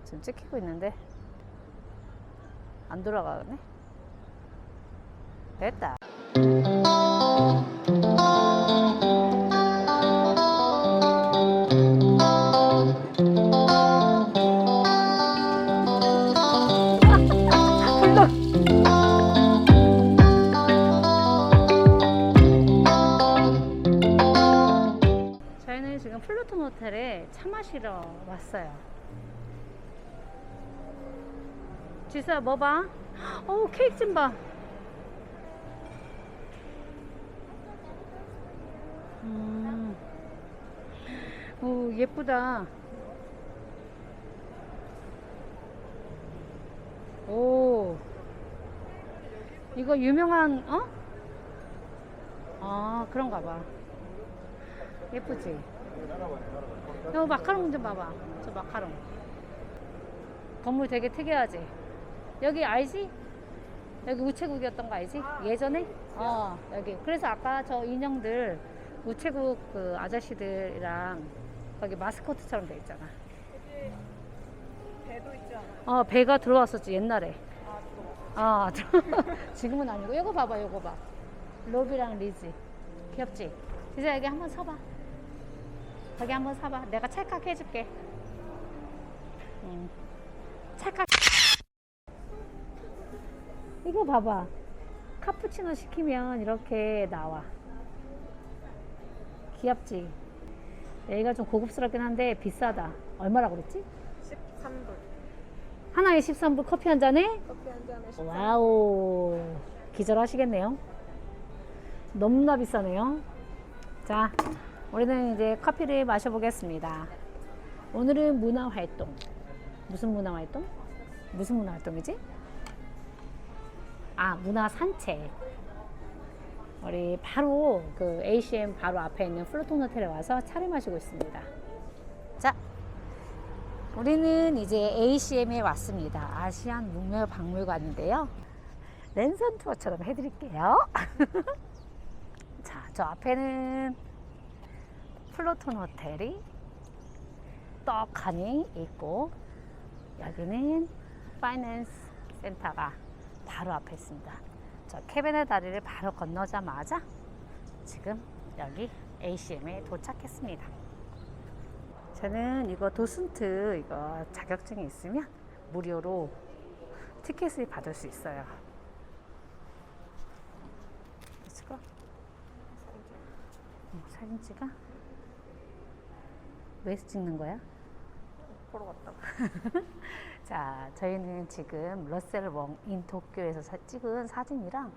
지금 찍히고 있는데 안 돌아가네. 됐다. 저희는 지금 플루톤 호텔에 차 마시러 왔어요. 지수야 뭐 봐? 오, 케이크 좀 봐. 오, 예쁘다. 오, 이거 유명한, 어? 아, 그런가 봐. 예쁘지? 이거 마카롱 좀 봐봐. 저 마카롱. 건물 되게 특이하지? 여기 알지? 여기 우체국이었던 거 알지? 예전에? 여기. 그래서 아까 저 인형들 우체국 그 아저씨들이랑 거기 마스코트처럼 돼 있잖아. 여기 배도 있지 않아요? 배가 들어왔었지, 옛날에. 아, 지금은 아니고. 이거 봐봐, 이거 봐. 로비랑 리즈. 귀엽지? 이제 여기 한번 서봐. 여기 한번 서봐. 내가 찰칵 해줄게. 찰칵. 이거 봐봐. 카푸치노 시키면 이렇게 나와. 귀엽지? 여기가 좀 고급스럽긴 한데 비싸다. 얼마라고 그랬지? 13불. 하나에 13불 커피 한 잔에? 커피 한 잔에 13불. 와우. 기절하시겠네요. 너무나 비싸네요. 자, 우리는 이제 커피를 마셔보겠습니다. 오늘은 문화활동. 무슨 문화활동? 무슨 문화활동이지? 문화산책. 우리 바로 그 ACM 바로 앞에 있는 플루톤 호텔에 와서 차를 마시고 있습니다. 자, 우리는 이제 ACM에 왔습니다. 아시안 문화박물관인데요. 랜선 투어처럼 해드릴게요. 자, 저 앞에는 플루톤 호텔이 떡하니 있고, 여기는 파이낸스 센터가 바로 앞에 있습니다. 저 케벤의 다리를 바로 건너자마자 지금 여기 ACM에 도착했습니다. 저는 이거 도슨트 이거 자격증이 있으면 무료로 티켓을 받을 수 있어요. 찍어? 사진 찍어? 왜 찍는 거야? 보러 갔다고. 자, 저희는 지금 러셀 웡인 도쿄에서 찍은 사진이랑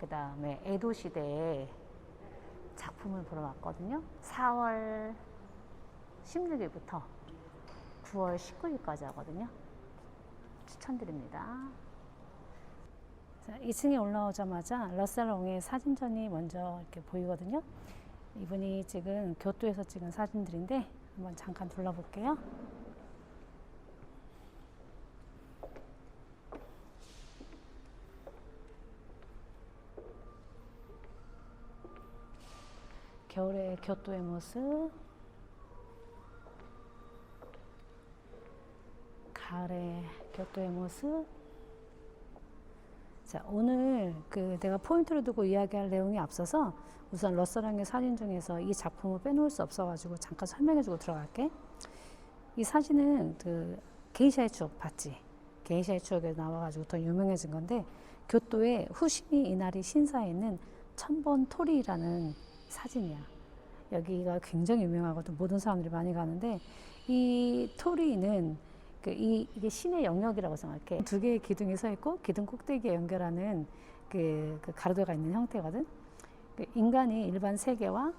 그 다음에 에도 시대의 작품을 보러 왔거든요. 4월 16일부터 9월 19일까지 하거든요. 추천드립니다. 자, 2층에 올라오자마자 러셀 웡의 사진전이 먼저 이렇게 보이거든요. 이분이 지금 교토에서 찍은 사진들인데 한번 잠깐 둘러볼게요. 겨울의 교토의 모습, 가을의 교토의 모습. 자, 오늘 내가 포인트를 두고 이야기할 내용이 앞서서 우선 러셀 웡의 사진 중에서 이 작품을 빼놓을 수 없어가지고 잠깐 설명해주고 들어갈게. 이 사진은 게이샤의 추억 봤지? 게이샤의 추억에 나와가지고 더 유명해진 건데, 교토의 후시미 이나리 신사에 있는 천번 토리라는 사진이야. 여기가 굉장히 유명하거든. 모든 사람들이 많이 가는데, 이 토리는 이게 신의 영역이라고 생각해. 두 개의 기둥이 서 있고 기둥 꼭대기에 연결하는 그 가로대가 있는 형태거든. 인간이 일반 세계와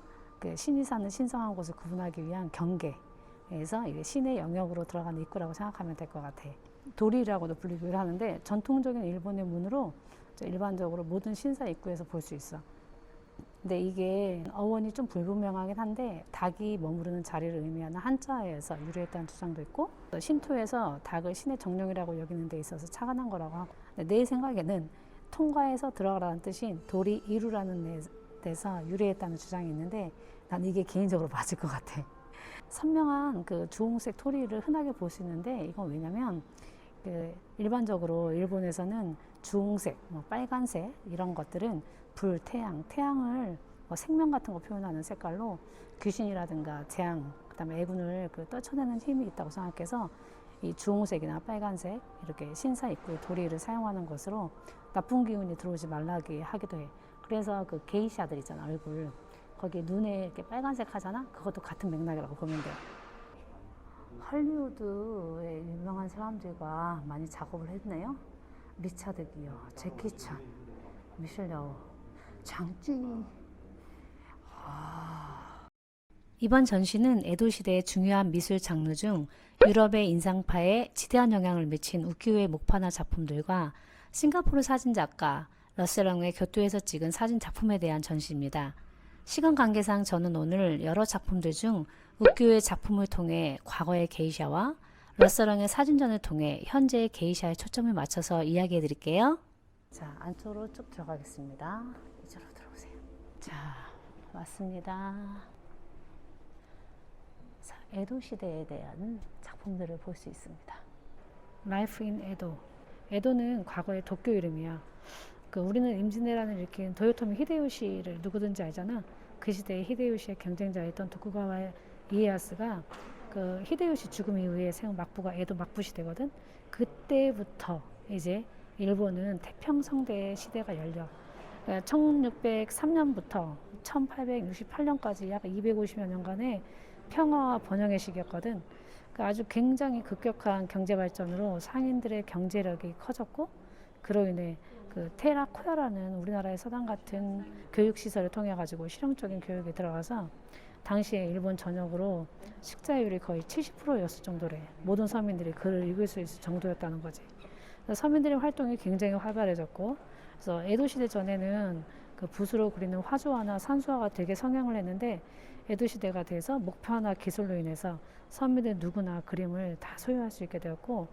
신이 사는 신성한 곳을 구분하기 위한 경계에서 이게 신의 영역으로 들어가는 입구라고 생각하면 될 것 같아. 도리라고도 불리기도 하는데, 전통적인 일본의 문으로 일반적으로 모든 신사 입구에서 볼 수 있어. 근데 이게 어원이 좀 불분명하긴 한데, 닭이 머무르는 자리를 의미하는 한자에서 유래했다는 주장도 있고, 신토에서 닭을 신의 정령이라고 여기는 데 있어서 착안한 거라고 하고, 내 생각에는 통과해서 들어가라는 뜻인 도리 이루라는 데서 유래했다는 주장이 있는데, 난 이게 개인적으로 맞을 것 같아. 선명한 그 주홍색 토리를 흔하게 볼 수 있는데 이건 왜냐면 그 일반적으로 일본에서는 주홍색, 뭐 빨간색 이런 것들은 불, 태양을 뭐 생명 같은 거 표현하는 색깔로 귀신이라든가 재앙, 그다음에 애군을 그 떨쳐내는 힘이 있다고 생각해서 이 주홍색이나 빨간색 이렇게 신사 입구의 도리를 사용하는 것으로 나쁜 기운이 들어오지 말라고 하기도 해. 그래서 그 게이샤들 있잖아, 얼굴 거기 눈에 이렇게 빨간색 하잖아. 그것도 같은 맥락이라고 보면 돼. 할리우드의 유명한 사람들과 많이 작업을 했네요. 리차드 기어, 제키 찬, 미셸 여우, 장쯔이. 이번 전시는 에도 시대의 중요한 미술 장르 중 유럽의 인상파에 지대한 영향을 미친 우키우의 목판화 작품들과 싱가포르 사진작가 러셀왕의 교토에서 찍은 사진 작품에 대한 전시입니다. 시간 관계상 저는 오늘 여러 작품들 중 우키우의 작품을 통해 과거의 게이샤와 러셀왕의 사진전을 통해 현재의 게이샤에 초점을 맞춰서 이야기해 드릴게요. 자, 안쪽으로 쭉 들어가겠습니다. 이쪽으로 들어오세요. 자, 왔습니다. 자, 에도 시대에 대한 작품들을 볼 수 있습니다. Life in 에도. 에도는 과거의 도쿄 이름이야. 우리는 임진왜란을 일으킨 도요토미 히데요시를 누구든지 알잖아. 그 시대에 히데요시의 경쟁자였던 도쿠가와 이에야스가 그 히데요시 죽음 이후에 세운 막부가 에도 막부 시대거든. 그때부터 이제 일본은 태평성대 시대가 열려. 1603년부터 1868년까지 약 250여 년간의 평화와 번영의 시기였거든. 아주 굉장히 급격한 경제 발전으로 상인들의 경제력이 커졌고, 그로 인해 그 테라코야라는 우리나라의 서당 같은 교육 시설을 통해 가지고 실용적인 교육에 들어가서 당시에 일본 전역으로 식자율이 거의 70%였을 정도래. 모든 서민들이 글을 읽을 수 있을 정도였다는 거지. 서민들의 활동이 굉장히 활발해졌고, 그래서 에도 시대 전에는 그 붓으로 그리는 화조화나 산수화가 되게 성행을 했는데, 에도 시대가 돼서 목표화나 기술로 인해서 서민들 누구나 그림을 다 소유할 수 있게 되었고,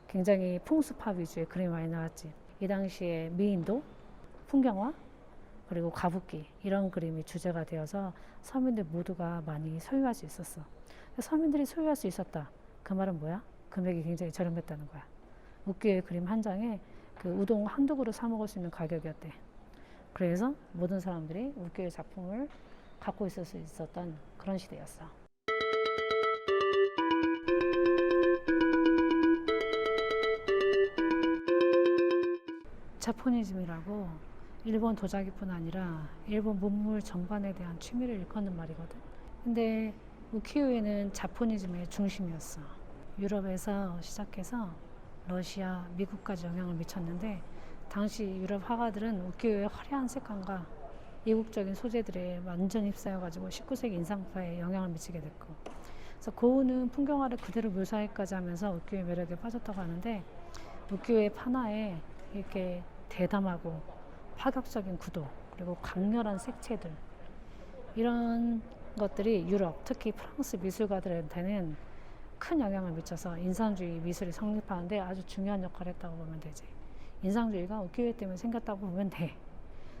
굉장히 풍수파 위주의 그림이 많이 나왔지. 이 당시에 미인도, 풍경화, 그리고 가부키 이런 그림이 주제가 되어서 서민들 모두가 많이 소유할 수 있었어. 서민들이 소유할 수 있었다. 그 말은 뭐야? 금액이 굉장히 저렴했다는 거야. 우키우의 그림 한 장에 그 우동 한두 그릇 사 먹을 수 있는 가격이었대. 그래서 모든 사람들이 우키우의 작품을 갖고 있을 수 있었던 그런 시대였어. 자포니즘이라고 일본 도자기뿐 아니라 일본 문물 전반에 대한 취미를 일컫는 말이거든. 근데 우키우에는 자포니즘의 중심이었어. 유럽에서 시작해서 러시아, 미국까지 영향을 미쳤는데, 당시 유럽 화가들은 우키우의 화려한 색감과 이국적인 소재들에 완전히 휩싸여가지고 19세기 인상파에 영향을 미치게 됐고, 그래서 고우는 풍경화를 그대로 묘사까지 하면서 우키우의 매력에 빠졌다고 하는데, 우키우의 판화에 이렇게 대담하고 파격적인 구도, 그리고 강렬한 색채들, 이런 것들이 유럽, 특히 프랑스 미술가들한테는 큰 영향을 미쳐서 인상주의 미술이 성립하는데 아주 중요한 역할을 했다고 보면 되지. 인상주의가 우키우에 때문에 생겼다고 보면 돼.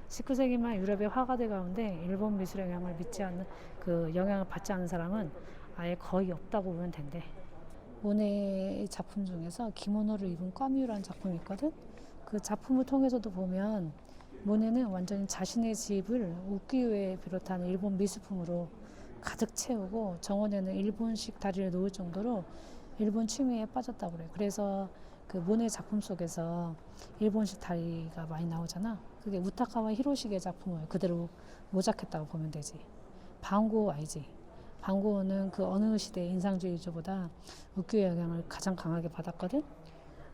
19세기 말 유럽의 화가들 가운데 일본 미술의 영향을 영향을 받지 않는 사람은 아예 거의 없다고 보면 된대. 모네의 작품 중에서 기모노를 입은 꽈뮤라는 작품이 있거든. 그 작품을 통해서도 보면 모네는 완전히 자신의 집을 우키우에 비롯한 일본 미술품으로 가득 채우고 정원에는 일본식 다리를 놓을 정도로 일본 취미에 빠졌다고 그래. 그래서 그 모네 작품 속에서 일본식 다리가 많이 나오잖아. 그게 우타카와 히로시게 작품을 그대로 모작했다고 보면 되지. 방고 알지? 방고는 그 어느 시대의 인상주의자보다 우키우의 영향을 가장 강하게 받았거든.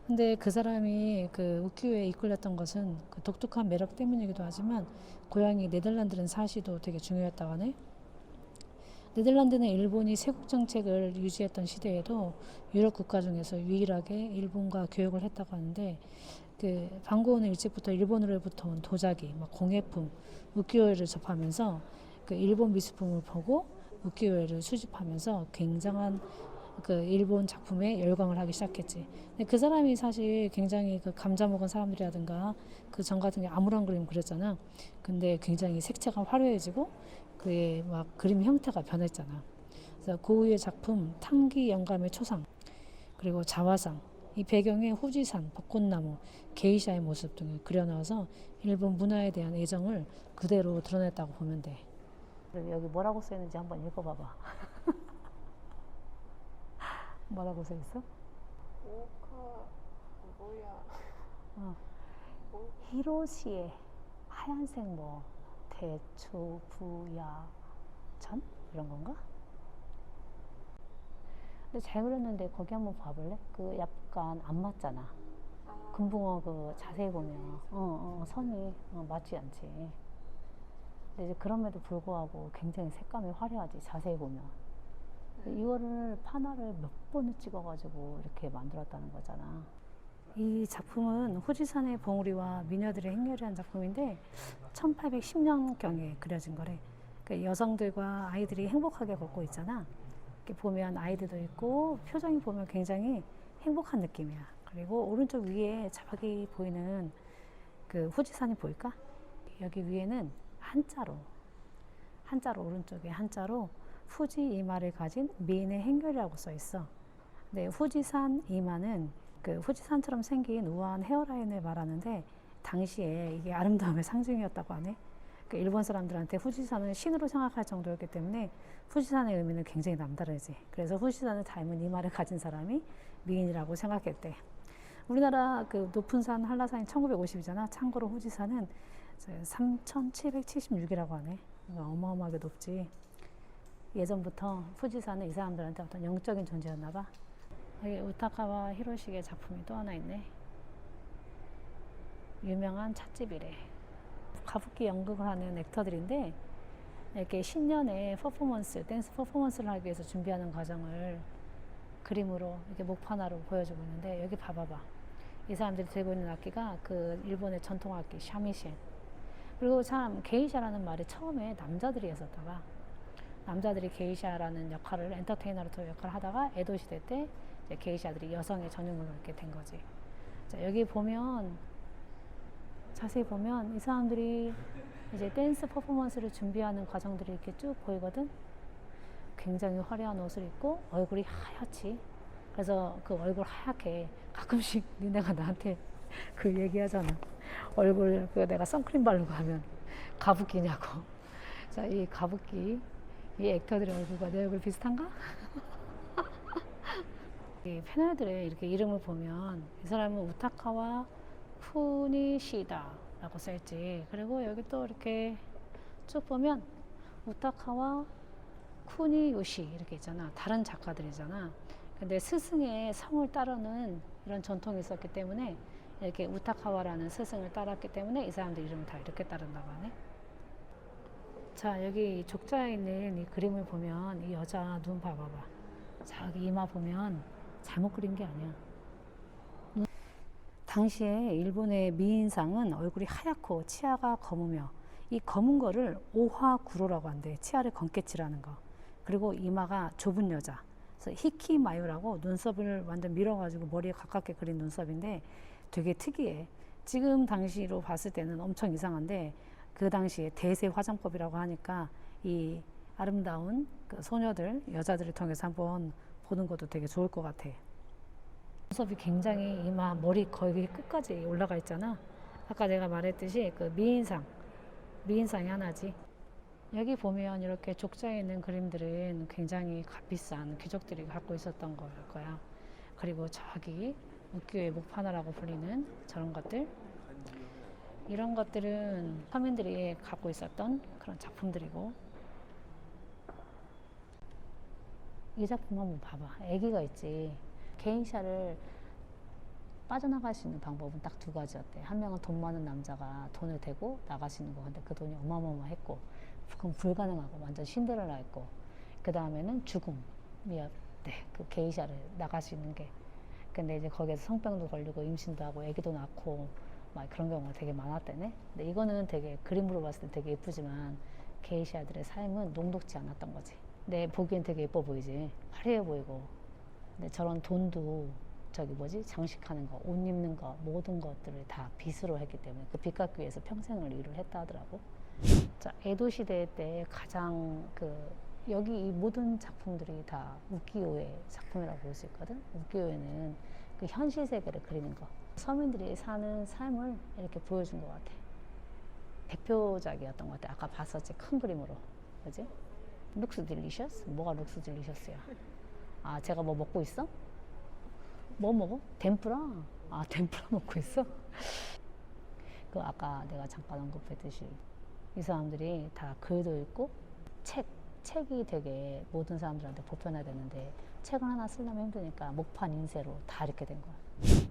근데 그 사람이 그 우키우에 이끌렸던 것은 그 독특한 매력 때문이기도 하지만 고향이 네덜란드는 사시도 되게 중요했다고 하네. 네덜란드는 일본이 세국 정책을 유지했던 시대에도 유럽 국가 중에서 유일하게 일본과 교역을 했다고 하는데, 그 방고우는 일찍부터 일본으로부터 온 도자기, 공예품, 우키우에를 접하면서 그 일본 미술품을 보고 우키우에를 수집하면서 굉장한 그 일본 작품에 열광을 하기 시작했지. 근데 그 사람이 사실 굉장히 그 감자 먹은 사람들이라든가 그 전 같은 게 아무런 그림 그렸잖아. 근데 굉장히 색채가 화려해지고 그의 막 그림 형태가 변했잖아. 그래서 고흐의 작품 탕기 영감의 초상, 그리고 자화상, 이 배경에 후지산, 벚꽃나무, 게이샤의 모습 등을 그려넣어서 일본 문화에 대한 애정을 그대로 드러냈다고 보면 돼. 여기 뭐라고 써있는지 한번 읽어봐봐. 뭐라고 써있어? 오카 뭐야? 히로시의 하얀색 뭐 대추 부야 전 이런 건가? 근데 잘 그렸는데 거기 한번 봐볼래? 그 약간 안 맞잖아. 금붕어 그 자세히 보면 선이 맞지 않지. 근데 이제 그럼에도 불구하고 굉장히 색감이 화려하지. 자세히 보면 이거를 판화를 몇 번을 찍어가지고 이렇게 만들었다는 거잖아. 이 작품은 후지산의 봉우리와 미녀들의 행렬을 한 작품인데 1810년경에 그려진 거래. 그러니까 여성들과 아이들이 행복하게 걷고 있잖아. 이렇게 보면 아이들도 있고 표정이 보면 굉장히 행복한 느낌이야. 그리고 오른쪽 위에 저기 보이는 그 후지산이 보일까? 여기 위에는 한자로 오른쪽에 한자로 후지 이마를 가진 미인의 행렬이라고 써 있어. 근데 후지산 이마는 그 후지산처럼 생긴 우아한 헤어라인을 말하는데 당시에 이게 아름다움의 상징이었다고 하네. 그 일본 사람들한테 후지산을 신으로 생각할 정도였기 때문에 후지산의 의미는 굉장히 남다르지. 그래서 후지산을 닮은 이마를 가진 사람이 미인이라고 생각했대. 우리나라 그 높은 산 한라산이 1950이잖아. 참고로 후지산은 3776이라고 하네. 그러니까 어마어마하게 높지. 예전부터 후지산은 이 사람들한테 어떤 영적인 존재였나 봐. 여기 우타카와 히로시게 작품이 또 하나 있네. 유명한 찻집이래. 가부키 연극을 하는 액터들인데 이렇게 신년에 퍼포먼스, 댄스 퍼포먼스를 하기 위해서 준비하는 과정을 그림으로 이렇게 목판화로 보여주고 있는데 여기 봐봐봐. 이 사람들이 들고 있는 악기가 그 일본의 전통 악기 샤미신. 그리고 참 게이샤라는 말이 처음에 남자들이 했었다가 남자들이 게이샤라는 역할을 엔터테이너로 역할을 하다가 에도 시대 때 이제 게이샤들이 여성의 전유물로 이렇게 된 거지. 자, 여기 보면 자세히 보면 이 사람들이 이제 댄스 퍼포먼스를 준비하는 과정들이 이렇게 쭉 보이거든. 굉장히 화려한 옷을 입고 얼굴이 하얗지. 그래서 그 얼굴 하얗게 가끔씩 니네가 나한테 그 얘기하잖아. 얼굴 그 내가 선크림 바르고 하면 가부키냐고. 자, 이 가부키 이 액터들의 얼굴과 내 얼굴 비슷한가? 이 패널들의 이렇게 이름을 보면 이 사람은 우타카와 쿠니시다 라고 써있지. 그리고 여기 또 이렇게 쭉 보면 우타카와 쿠니요시 이렇게 있잖아. 다른 작가들이잖아. 근데 스승의 성을 따르는 이런 전통이 있었기 때문에 이렇게 우타카와라는 스승을 따랐기 때문에 이 사람들 이름을 다 이렇게 따른다고 하네. 자, 여기 족자에 있는 이 그림을 보면 이 여자 눈 봐봐봐. 자, 여기 이마 보면 잘못 그린 게 아니야. 당시에 일본의 미인상은 얼굴이 하얗고 치아가 검으며 이 검은 거를 오화구로라고 한대. 치아를 검게 칠하는 거. 그리고 이마가 좁은 여자. 그래서 히키마요라고 눈썹을 완전 밀어가지고 머리에 가깝게 그린 눈썹인데 되게 특이해. 지금 당시로 봤을 때는 엄청 이상한데 그 당시에 대세 화장법이라고 하니까 이 아름다운 그 소녀들, 여자들을 통해서 한번 보는 것도 되게 좋을 것 같아. 눈썹이 굉장히 이마, 머리 거의 끝까지 올라가 있잖아. 아까 내가 말했듯이 그 미인상이 하나지. 여기 보면 이렇게 족자에 있는 그림들은 굉장히 값비싼 귀족들이 갖고 있었던 걸 거야. 그리고 저기 우키요의 목판화라고 불리는 저런 것들, 이런 것들은 서민들이 갖고 있었던 그런 작품들이고. 이 작품 한번 봐봐. 애기가 있지. 게이샤를 빠져나갈 수 있는 방법은 딱 두 가지였대. 한 명은 돈 많은 남자가 돈을 대고 나갈 수 있는 거. 근데 그 돈이 어마어마했고 그건 불가능하고 완전 신데렐라였고, 그 다음에는 죽음이었대. 그 게이샤를 나갈 수 있는 게. 근데 이제 거기에서 성병도 걸리고 임신도 하고 애기도 낳고 막 그런 경우가 되게 많았대네. 근데 이거는 되게 그림으로 봤을 때 되게 예쁘지만 게이샤들의 삶은 녹록지 않았던 거지. 근데 보기엔 되게 예뻐 보이지. 화려해 보이고. 근데 저런 돈도 저기 뭐지, 장식하는 거, 옷 입는 거, 모든 것들을 다 빚으로 했기 때문에 그 빚 갚기 위해서 평생을 일을 했다 하더라고. 자, 에도 시대 때 가장 그 여기 이 모든 작품들이 다 우키요의 작품이라고 볼 수 있거든. 우키요에는 그 현실 세계를 그리는 거, 서민들이 사는 삶을 이렇게 보여준 것 같아. 대표작이었던 것 같아. 아까 봤었지, 큰 그림으로. 그지? 룩스 딜리셔스? 뭐가 룩스 딜리셔스야? 아, 제가 뭐 먹고 있어? 뭐 먹어? 덴푸라? 아, 덴푸라 먹고 있어? 그 아까 내가 잠깐 언급했듯이 이 사람들이 다 글도 읽고 책이 되게 모든 사람들한테 보편화야 되는데 책을 하나 쓰려면 힘드니까 목판 인쇄로 다 이렇게 된 거야.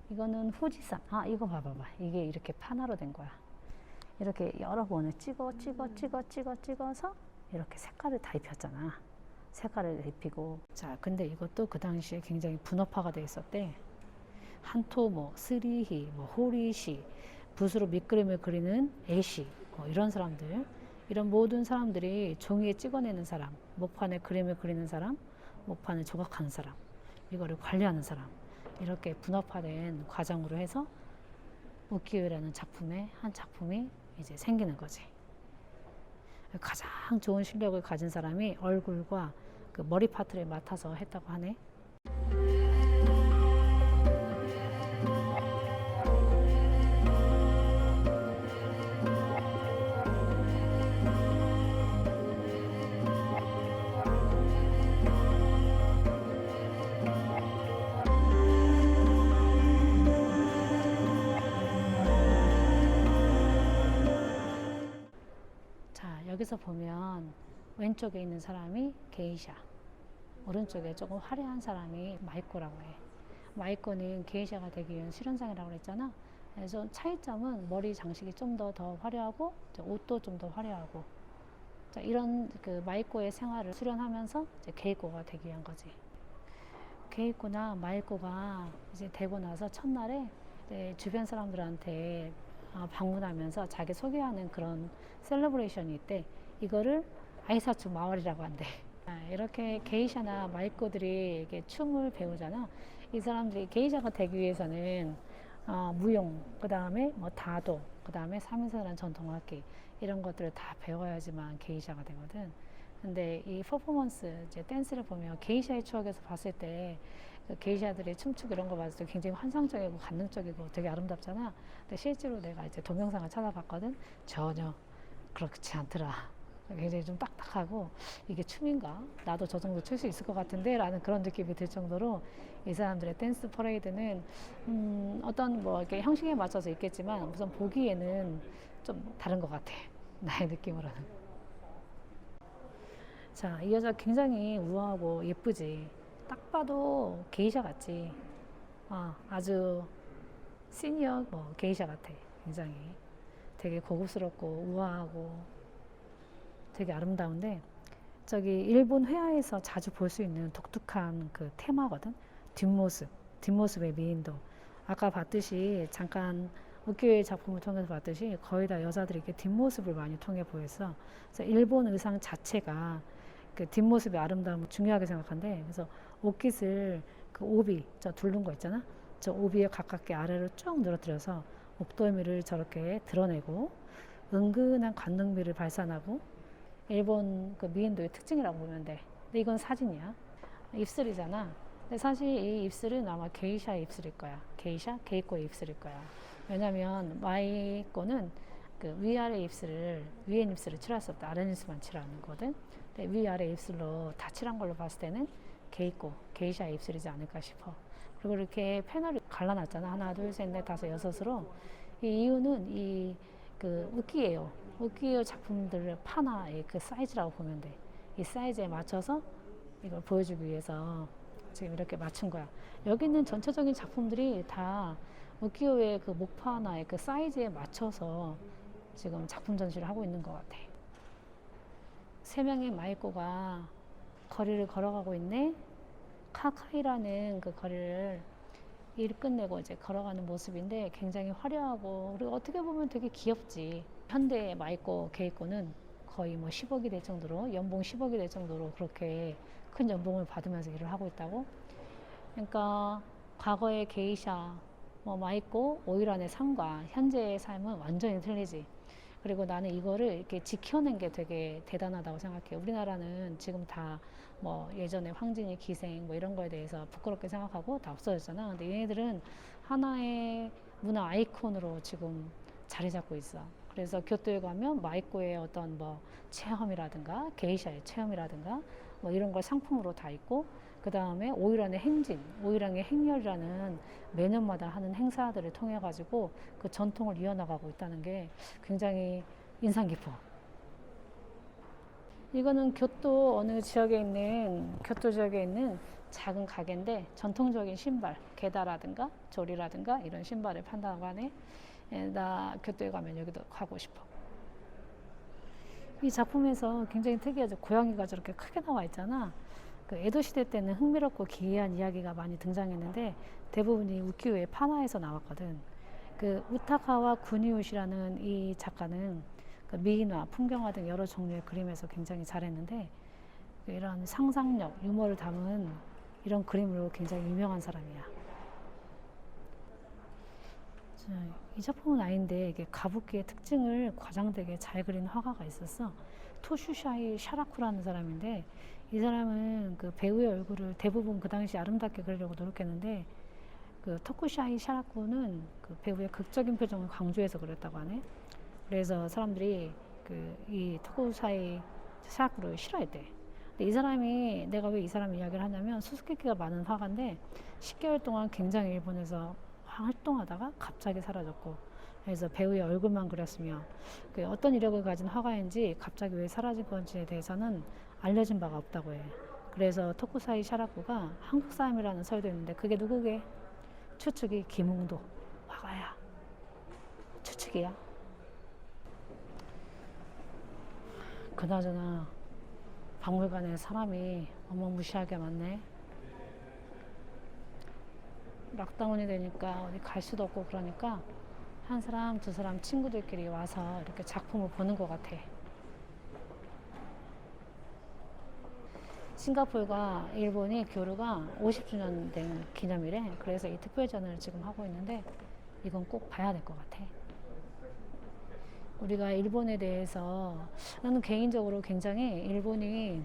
이거는 후지산. 아, 이거 봐봐봐. 이게 이렇게 판화로 된 거야. 이렇게 여러 번을 찍어서 이렇게 색깔을 다 입혔잖아. 색깔을 입히고. 자, 근데 이것도 그 당시에 굉장히 분업화가 돼 있었대. 한토, 뭐 스리히, 뭐 호리시, 붓으로 밑그림을 그리는 애시, 뭐 이런 사람들, 이런 모든 사람들이 종이에 찍어내는 사람, 목판에 그림을 그리는 사람, 목판을 조각하는 사람, 이거를 관리하는 사람, 이렇게 분업화된 과정으로 해서 우키요라는 작품의 한 작품이 이제 생기는 거지. 가장 좋은 실력을 가진 사람이 얼굴과 그 머리 파트를 맡아서 했다고 하네. 자, 여기서 보면 왼쪽에 있는 사람이 게이샤, 오른쪽에 조금 화려한 사람이 마이코라고 해. 마이코는 게이샤가 되기 위한 수련상이라고 그랬잖아. 그래서 차이점은 머리 장식이 좀 더 화려하고 옷도 좀 더 화려하고, 자, 이런 그 마이코의 생활을 수련하면서 이제 게이코가 되기 위한 거지. 게이코나 마이코가 이제 되고 나서 첫날에 이제 주변 사람들한테 방문하면서 자기 소개하는 그런 셀러브레이션이 있대. 이거를 아이사츠 마월이라고 한대. 이렇게 게이샤나 마이코들이 이렇게 춤을 배우잖아. 이 사람들이 게이샤가 되기 위해서는 무용, 그 다음에 뭐 다도, 그 다음에 삼인사라는 전통악기, 이런 것들을 다 배워야지만 게이샤가 되거든. 근데 이 퍼포먼스, 이제 댄스를 보면 게이샤의 추억에서 봤을 때 그 게이샤들이 춤추고 이런 거 봤을 때 굉장히 환상적이고 감동적이고 되게 아름답잖아. 근데 실제로 내가 이제 동영상을 찾아봤거든. 전혀 그렇지 않더라. 굉장히 좀 딱딱하고 이게 춤인가? 나도 저 정도 출 수 있을 것 같은데? 라는 그런 느낌이 들 정도로 이 사람들의 댄스 퍼레이드는 어떤 뭐 이렇게 형식에 맞춰서 있겠지만 우선 보기에는 좀 다른 것 같아. 나의 느낌으로는. 자, 이 여자 굉장히 우아하고 예쁘지. 딱 봐도 게이샤 같지. 아주 시니어 뭐 게이샤 같아. 굉장히 되게 고급스럽고 우아하고 되게 아름다운데, 저기 일본 회화에서 자주 볼 수 있는 독특한 그 테마거든. 뒷모습의 미인도. 아까 봤듯이 잠깐 우키요의 작품을 통해서 봤듯이 거의 다 여자들이 이렇게 뒷모습을 많이 통해 보였어. 그래서 일본 의상 자체가 그 뒷모습의 아름다움을 중요하게 생각한대. 그래서 옷깃을 그 오비, 저 두른 거 있잖아. 저 오비에 가깝게 아래로 쭉 늘어뜨려서 목덜미를 저렇게 드러내고 은근한 관능미를 발산하고, 일본 그 미인도의 특징이라고 보면 돼. 근데 이건 사진이야. 입술이잖아. 근데 사실 이 입술은 아마 게이샤의 입술일 거야. 게이코의 입술일 거야. 왜냐면 마이코는 그 위아래 입술을, 위에 입술을 칠할 수 없다. 아래 입술만 칠하는 거거든. 근데 위아래 입술로 다 칠한 걸로 봤을 때는 게이샤의 입술이지 않을까 싶어. 그리고 이렇게 패널을 갈라놨잖아. 하나, 둘, 셋, 넷, 다섯, 여섯으로. 이 이유는 이 그 우키요 작품들을 판화의 그 사이즈라고 보면 돼. 이 사이즈에 맞춰서 이걸 보여주기 위해서 지금 이렇게 맞춘 거야. 여기 있는 전체적인 작품들이 다 우키요의 그 목판화의 그 사이즈에 맞춰서 지금 작품 전시를 하고 있는 것 같아. 세 명의 마이코가 거리를 걸어가고 있네. 카카이라는 그 거리를 일 끝내고 이제 걸어가는 모습인데 굉장히 화려하고, 그리고 어떻게 보면 되게 귀엽지. 현대 마이코 게이코는 거의 뭐 10억이 될 정도로, 연봉 10억이 될 정도로 그렇게 큰 연봉을 받으면서 일을 하고 있다고. 그러니까 과거의 게이샤, 뭐 마이코, 오이란의 삶과 현재의 삶은 완전히 틀리지. 그리고 나는 이거를 이렇게 지켜낸 게 되게 대단하다고 생각해요. 우리나라는 지금 다 뭐 예전에 황진이 기생 뭐 이런 거에 대해서 부끄럽게 생각하고 다 없어졌잖아. 근데 얘네들은 하나의 문화 아이콘으로 지금 자리 잡고 있어. 그래서 교토에 가면 마이코의 어떤 뭐 체험이라든가 게이샤의 체험이라든가 뭐 이런 걸 상품으로 다 있고, 그 다음에 오이란의 행진, 오이란의 행렬이라는 매년마다 하는 행사들을 통해 가지고 그 전통을 이어나가고 있다는 게 굉장히 인상 깊어. 이거는 교토 어느 지역에 있는, 교토 지역에 있는 작은 가게인데 전통적인 신발, 게다라든가 조리라든가 이런 신발을 판다고 하네. 나 교토에 가면 여기도 가고 싶어. 이 작품에서 굉장히 특이하죠. 고양이가 저렇게 크게 나와 있잖아. 그 에도 시대 때는 흥미롭고 기이한 이야기가 많이 등장했는데 대부분이 우키우의 판화에서 나왔거든. 그 우타카와 구니우시라는 이 작가는 그 미인화, 풍경화 등 여러 종류의 그림에서 굉장히 잘했는데 이런 상상력, 유머를 담은 이런 그림으로 굉장히 유명한 사람이야. 이 작품은 아닌데 이게 가부키의 특징을 과장되게 잘 그린 화가가 있었어. 토슈샤이 샤라쿠라는 사람인데 이 사람은 그 배우의 얼굴을 대부분 그 당시 아름답게 그리려고 노력했는데 그 토쿠샤이 샤라쿠는 그 배우의 극적인 표정을 강조해서 그렸다고 하네. 그래서 사람들이 그 이 토쿠샤이 샤라쿠를 싫어했대. 근데 이 사람이, 내가 왜 이 사람 이야기를 하냐면 수수께끼가 많은 화가인데 10개월 동안 굉장히 일본에서 활동하다가 갑자기 사라졌고, 그래서 배우의 얼굴만 그렸으며 그 어떤 이력을 가진 화가인지 갑자기 왜 사라진 건지에 대해서는 알려진 바가 없다고 해. 그래서 토쿠사이 샤라쿠가 한국 사람이라는 설도 있는데 그게 누구게? 추측이 김웅도 화가야. 추측이야. 그나저나 박물관에 사람이 어마무시하게 많네. 락다운이 되니까 어디 갈 수도 없고 그러니까 한 사람 두 사람 친구들끼리 와서 이렇게 작품을 보는 것 같아. 싱가포르가 일본이 교류가 50주년 된 기념이래. 그래서 이 특별전을 지금 하고 있는데 이건 꼭 봐야 될 것 같아. 우리가 일본에 대해서, 나는 개인적으로 굉장히 일본이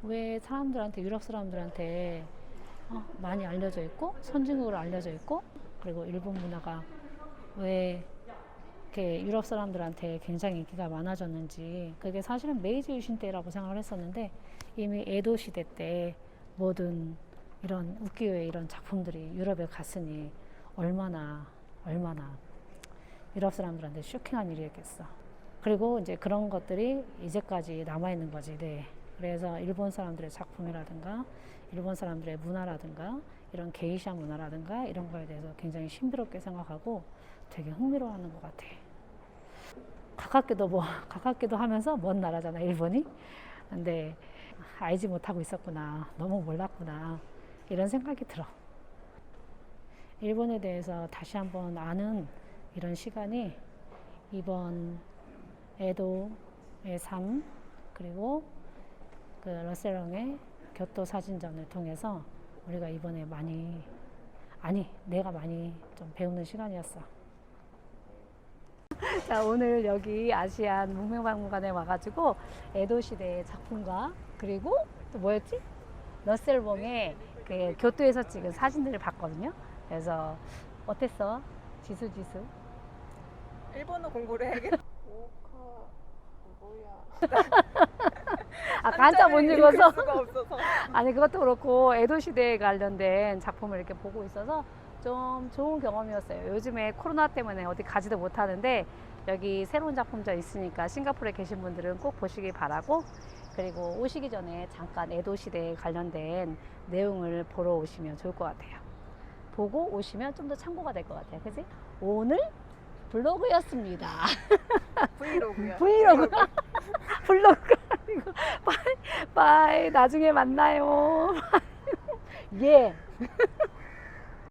왜 사람들한테, 유럽 사람들한테 많이 알려져 있고 선진국으로 알려져 있고, 그리고 일본 문화가 왜 이렇게 유럽 사람들한테 굉장히 인기가 많아졌는지, 그게 사실은 메이지 유신 때라고 생각을 했었는데 이미 에도 시대 때 모든 이런 우키요의 이런 작품들이 유럽에 갔으니 얼마나 유럽 사람들한테 쇼킹한 일이었겠어. 그리고 이제 그런 것들이 이제까지 남아있는 거지. 네. 그래서 일본 사람들의 작품이라든가 일본 사람들의 문화라든가 이런 게이샤 문화라든가 이런 거에 대해서 굉장히 신비롭게 생각하고 되게 흥미로워하는 것 같아. 가깝게도 하면서 먼 나라잖아, 일본이. 근데 알지 못하고 있었구나, 너무 몰랐구나, 이런 생각이 들어. 일본에 대해서 다시 한번 아는 이런 시간이 이번 에도의 삶, 그리고 그 러셀롱의 교토 사진전을 통해서 우리가 이번에 내가 많이 좀 배우는 시간이었어. 자, 오늘 여기 아시안 문명박물관에 와가지고 에도 시대의 작품과 그리고 또 뭐였지? 러셀봉의 그 교토에서 찍은 사진들을 봤거든요. 그래서 어땠어? 지수. 일본어 공부를 해야겠다. 오카 뭐야? 한자 못 읽어서. 수가 없어서. 아니, 그것도 그렇고 에도 시대에 관련된 작품을 이렇게 보고 있어서 좀 좋은 경험이었어요. 요즘에 코로나 때문에 어디 가지도 못하는데 여기 새로운 작품자 있으니까 싱가포르에 계신 분들은 꼭 보시기 바라고, 그리고 오시기 전에 잠깐 에도 시대에 관련된 내용을 보러 오시면 좋을 것 같아요. 보고 오시면 좀 더 참고가 될 것 같아요. 그치? 오늘 블로그였습니다. 브이로그야. 블로그가 아니고 빠이. 나중에 만나요. 예.